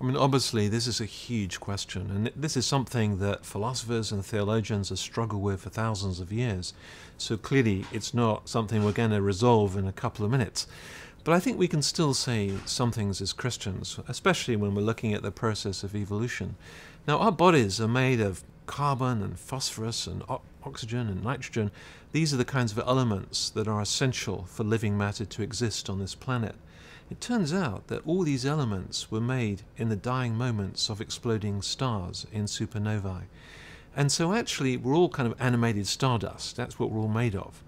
I mean, obviously, this is a huge question, and this is something that philosophers and theologians have struggled with for thousands of years. So clearly, it's not something we're going to resolve in a couple of minutes. But I think we can still say some things as Christians, especially when we're looking at the process of evolution. Now, our bodies are made of carbon and phosphorus and oxygen and nitrogen. These are the kinds of elements that are essential for living matter to exist on this planet. It turns out that all these elements were made in the dying moments of exploding stars in supernovae. And so actually we're all kind of animated stardust. That's what we're all made of.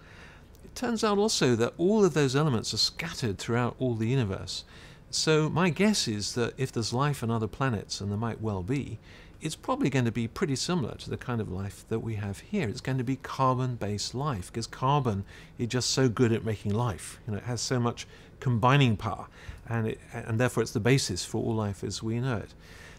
It turns out also that all of those elements are scattered throughout all the universe. So my guess is that if there's life on other planets, and there might well be, it's probably going to be pretty similar to the kind of life that we have here. It's going to be carbon-based life, because carbon is just so good at making life. You know, it has so much combining power, and therefore it's the basis for all life as we know it.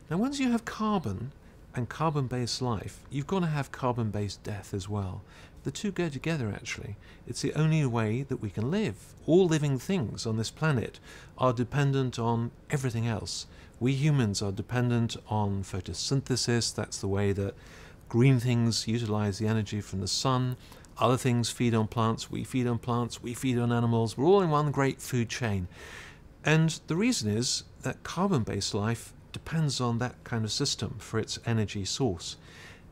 Now, once you have carbon and carbon-based life, you've got to have carbon-based death as well. The two go together, actually. It's the only way that we can live. All living things on this planet are dependent on everything else. We humans are dependent on photosynthesis. That's the way that green things utilize the energy from the sun. Other things feed on plants, we feed on plants, we feed on animals. We're all in one great food chain. And the reason is that carbon-based life depends on that kind of system for its energy source.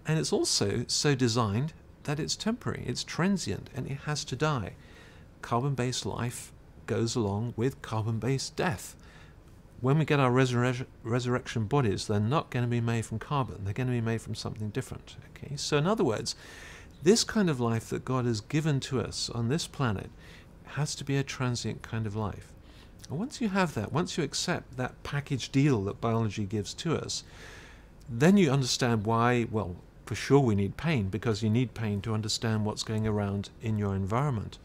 And it's also so designed that it's temporary, it's transient, and it has to die. Carbon-based life goes along with carbon-based death. When we get our resurrection bodies, they're not going to be made from carbon. They're going to be made from something different. Okay? So in other words, this kind of life that God has given to us on this planet has to be a transient kind of life. And once you have that, once you accept that package deal that biology gives to us, then you understand why, well, for sure we need pain, because you need pain to understand what's going around in your environment.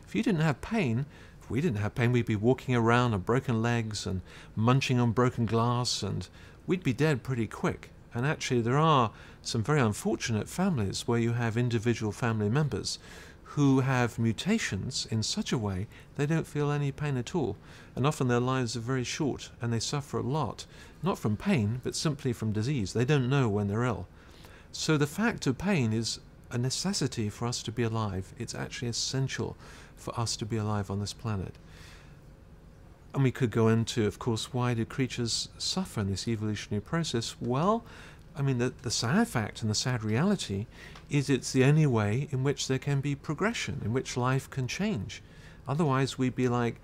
If you didn't have pain, if we didn't have pain, we'd be walking around on broken legs and munching on broken glass, and we'd be dead pretty quick. And actually there are some very unfortunate families where you have individual family members who have mutations in such a way they don't feel any pain at all. And often their lives are very short and they suffer a lot, not from pain, but simply from disease. They don't know when they're ill. So the fact of pain is a necessity for us to be alive. It's actually essential for us to be alive on this planet. And we could go into, of course, why do creatures suffer in this evolutionary process? Well, I mean, the sad fact and the sad reality is it's the only way in which there can be progression, in which life can change. Otherwise, we'd be like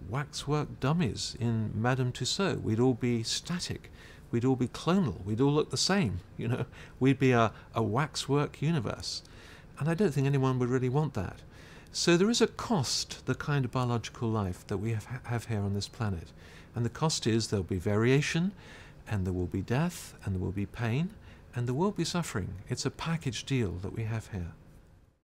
waxwork dummies in Madame Tussauds. We'd all be static. We'd all be clonal. We'd all look the same. You know, we'd be a waxwork universe. And I don't think anyone would really want that. So there is a cost, the kind of biological life that we have here on this planet. And the cost is there'll be variation, and there will be death, and there will be pain, and there will be suffering. It's a package deal that we have here.